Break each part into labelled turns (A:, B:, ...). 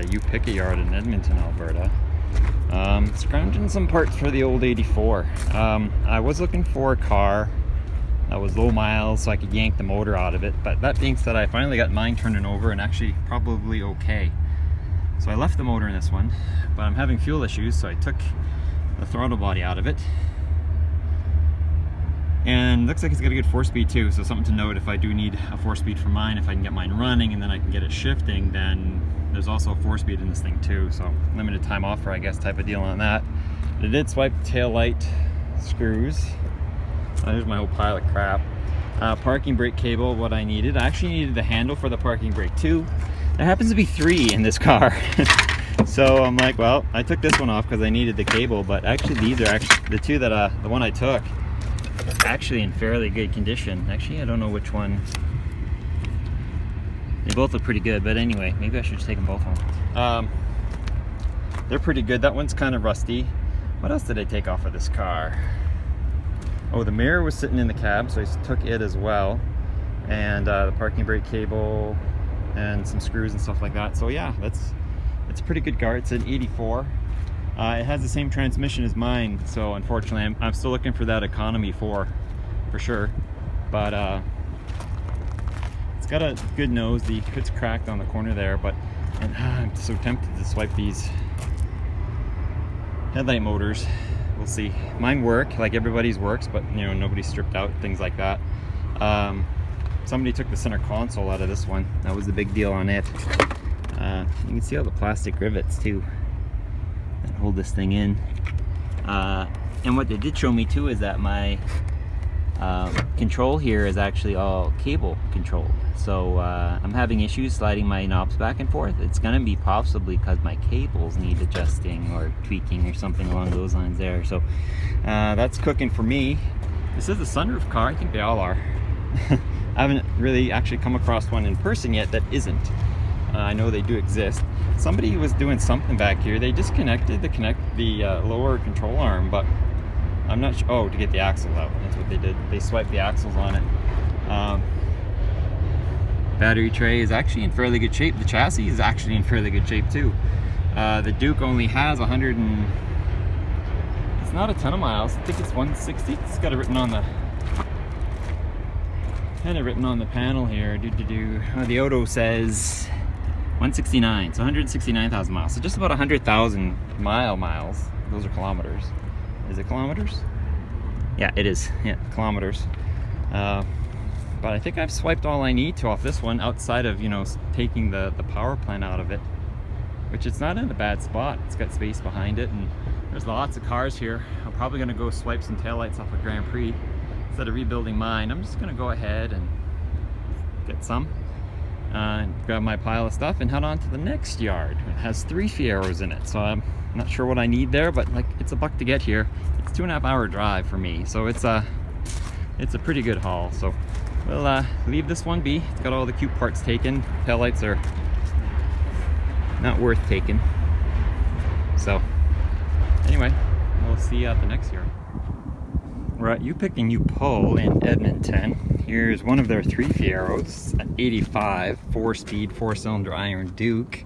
A: Junkyard in Edmonton, Alberta. Scrounging some parts for the old 84. I was looking for a car that was low miles so I could yank the motor out of it, but that being said, I finally got mine turning over and actually probably okay. So I left the motor in this one, but I'm having fuel issues, so I took the throttle body out of it. And looks like it's got a good 4-speed too, so something to note if I do need a 4-speed for mine, if I can get mine running and then I can get it shifting, then there's also a 4-speed in this thing too, so limited time offer, I guess, type of deal on that. But it did swipe tail light screws. There's my whole pile of crap. Parking brake cable, what I needed. I actually needed the handle for the parking brake too. There happens to be 3 in this car. So I'm like, well, I took this one off because I needed the cable, but actually these are actually the two that the one I took actually in fairly good condition. Actually, I don't know which one. They both look pretty good, but anyway, maybe I should just take them both home. They're pretty good. That one's kind of rusty. What else did I take off of this car? Oh, the mirror was sitting in the cab, so I took it as well, and the parking brake cable and some screws and stuff like that. So yeah, it's a pretty good car. It's an 84. It has the same transmission as mine, so unfortunately I'm still looking for that economy for sure. But it's got a good nose. The hood's cracked on the corner there, but I'm so tempted to swipe these headlight motors. We'll see. Mine work like everybody's works, but you know, nobody's stripped out, things like that. Somebody took the center console out of this one. That was the big deal on it. You can see all the plastic rivets too that hold this thing in. And what they did show me too is that my control here is actually all cable controlled. So I'm having issues sliding my knobs back and forth. It's gonna be possibly because my cables need adjusting or tweaking or something along those lines there. So that's cooking for me. This is a sunroof car. I think they all are. I haven't really actually come across one in person yet that isn't. I know they do exist. Somebody was doing something back here. They disconnected the lower control arm, but I'm not sure. Oh, to get the axle out. That's what they did. They swiped the axles on it. Battery tray is actually in fairly good shape. The chassis is actually in fairly good shape too. The Duke only has 100 and it's not a ton of miles. I think it's 160. It's got it written on the panel here. The auto says 169, so 169,000 miles. So just about 100,000 miles. Those are kilometers. Is it kilometers? Yeah, it is. Yeah, kilometers. But I think I've swiped all I need to off this one, outside of, you know, taking the power plant out of it, which it's not in a bad spot. It's got space behind it, and there's lots of cars here. I'm probably going to go swipe some taillights off a Grand Prix instead of rebuilding mine. I'm just going to go ahead and get some, grab my pile of stuff and head on to the next yard. It has 3 Fieros in it, so I'm not sure what I need there, but like, it's $1 to get here. It's 2.5 hour drive for me, so it's a pretty good haul. So we'll leave this one be. It's got all the cute parts taken. Taillights are not worth taking. So anyway, we'll see you at the next yard. We're at IPull in Edmonton. Here's one of their 3 Fieros, an 85 4-speed 4-cylinder iron Duke.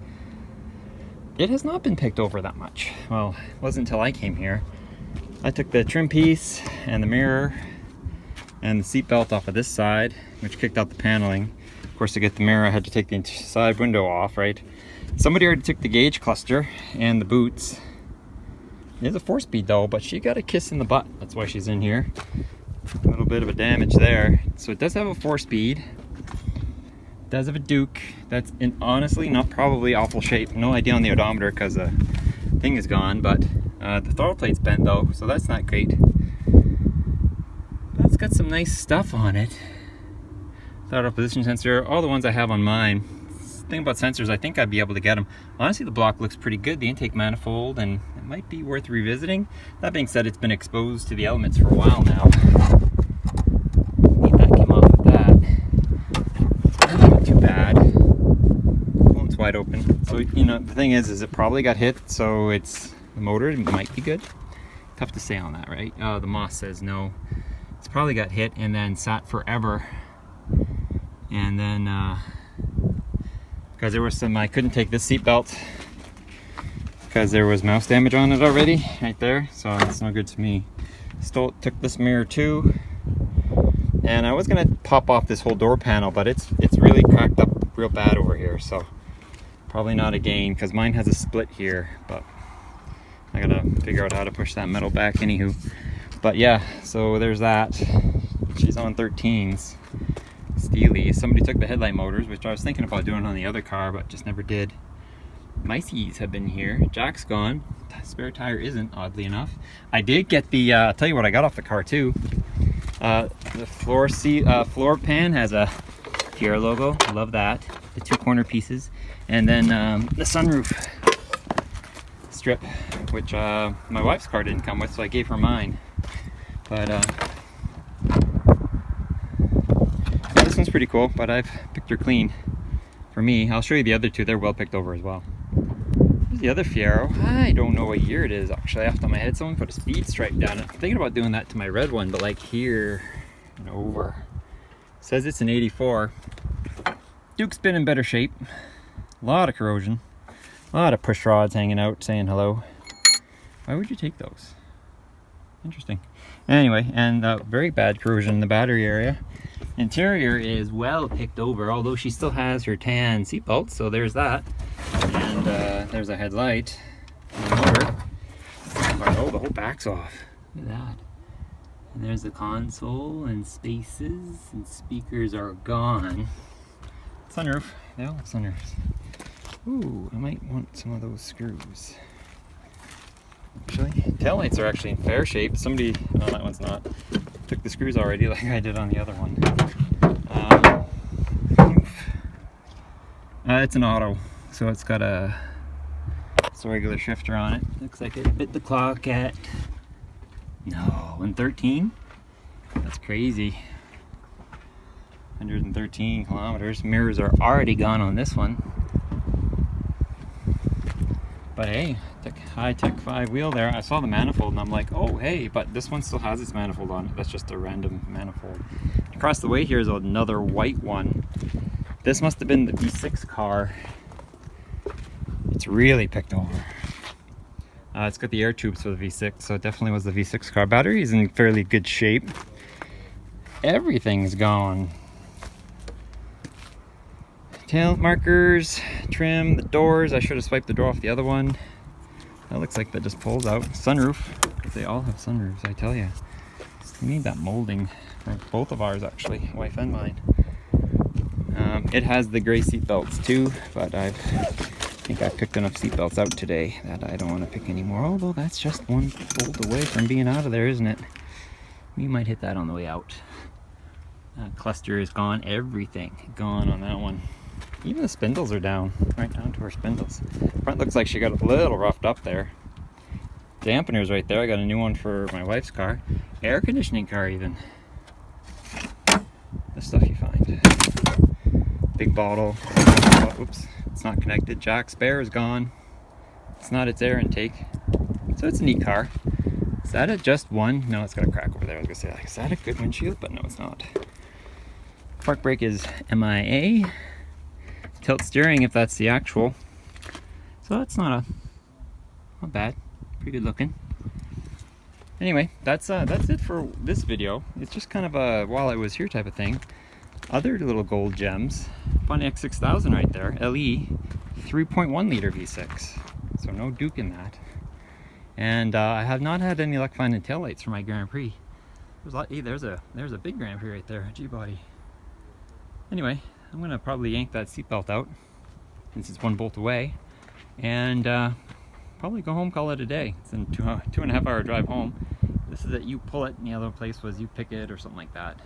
A: It has not been picked over that much. Well, it wasn't until I came here. I took the trim piece and the mirror and the seat belt off of this side, which kicked out the paneling. Of course, to get the mirror, I had to take the side window off, right? Somebody already took the gauge cluster and the boots. It is a 4-speed though, but she got a kiss in the butt. That's why she's in here. A little bit of a damage there. So it does have a 4-speed. It does have a Duke. That's in honestly not probably awful shape. No idea on the odometer because the thing is gone, but the throttle plate's bent though, so that's not great. But it's got some nice stuff on it. Throttle position sensor, all the ones I have on mine. The thing about sensors, I think I'd be able to get them. Honestly, the block looks pretty good, the intake manifold, and it might be worth revisiting. That being said, it's been exposed to the elements for a while now. Neat, that came off with that. It's not too bad. Well, it's wide open. So, you know, the thing is it probably got hit, so the motor might be good. Tough to say on that, right? The Moss says no. It's probably got hit and then sat forever. And then, because there was some, I couldn't take this seat belt because there was mouse damage on it already right there, so it's no good to me. Took this mirror too, and I was gonna pop off this whole door panel, but it's really cracked up real bad over here, so probably not a gain because mine has a split here, but I gotta figure out how to push that metal back anywho. But yeah, so there's that. She's on 13s. Steely. Somebody took the headlight motors, which I was thinking about doing on the other car, but just never did. Micey's have been here. Jack's gone. Spare tire isn't, oddly enough. I did get the, I'll tell you what I got off the car too. The floor pan has a Fiero logo. I love that. The 2 corner pieces. And then the sunroof strip, which my wife's car didn't come with, so I gave her mine. But yeah, this one's pretty cool, but I've picked her clean for me. I'll show you the other 2. They're well picked over as well. Here's the other Fiero. I don't know what year it is actually off the top of my head. Someone put a speed stripe down it. I'm thinking about doing that to my red one, but like here and over. It says it's an 84. Duke's been in better shape. A lot of corrosion. A lot of push rods hanging out saying hello. Why would you take those? Interesting. Anyway, and very bad corrosion in the battery area. Interior is well picked over, although she still has her tan seatbelt, so there's that. And there's a headlight. Motor. Oh, the whole back's off. Look at that. And there's the console and spaces, and speakers are gone. Sunroof. They all have sunroofs. Ooh, I might want some of those screws. Actually, taillights are actually in fair shape. Somebody, oh, that one's not. Took the screws already like I did on the other one. It's an auto, so it's got a regular shifter on it. Looks like it bit the clock at, no, 113? That's crazy. 113 kilometers. Mirrors are already gone on this one. But hey, high-tech 5-wheel there. I saw the manifold and I'm like, oh hey, but this one still has its manifold on it. That's just a random manifold. Across the way here is another white one. This must have been the V6 car. It's really picked over. It's got the air tubes for the V6, so it definitely was the V6 car. Battery is in fairly good shape. Everything's gone. Tail markers, trim, the doors. I should have swiped the door off the other one. That looks like that just pulls out. Sunroof. They all have sunroofs, I tell you. We need that molding for both of ours, actually, wife and mine. It has the gray seat belts too, but I think I picked enough seat belts out today that I don't want to pick anymore. Although that's just one bolt away from being out of there, isn't it? We might hit that on the way out. Cluster is gone. Everything gone on that one. Even the spindles are down, right down to her spindles. Front looks like she got a little roughed up there. Dampeners right there. I got a new one for my wife's car. Air conditioning car even. The stuff you find. Big bottle. Oh, oops, it's not connected. Jack spare is gone. It's not its air intake. So it's a neat car. Is that a just one? No, it's got a crack over there. I was gonna say, like, is that a good windshield? But no, it's not. Park brake is MIA. Tilt steering, if that's the actual. So that's not bad. Pretty good looking. Anyway, that's it for this video. It's just kind of a while I was here type of thing. Other little gold gems. Pontiac 6000 right there. LE 3.1 liter V6. So no Duke in that. And I have not had any luck finding taillights for my Grand Prix. There's a big Grand Prix right there, G-body. Anyway, I'm gonna probably yank that seatbelt out since it's one bolt away, and probably go home, call it a day. It's a 2.5 hour drive home. This is at IPull-UPull, and the other place was IPull-UPull or something like that.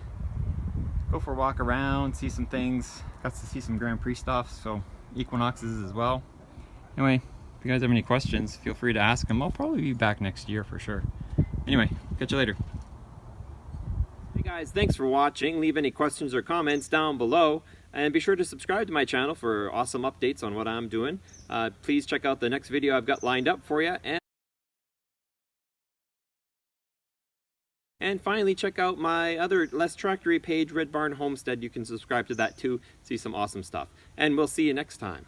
A: Go for a walk around, see some things. Got to see some Grand Prix stuff, so Equinoxes as well. Anyway, if you guys have any questions, feel free to ask them. I'll probably be back next year for sure. Anyway, catch you later. Hey guys, thanks for watching. Leave any questions or comments down below, and be sure to subscribe to my channel for awesome updates on what I'm doing. Please check out the next video I've got lined up for you, and finally check out my other less tractory page, Red Barn Homestead. You can subscribe to that too, see some awesome stuff, and we'll see you next time.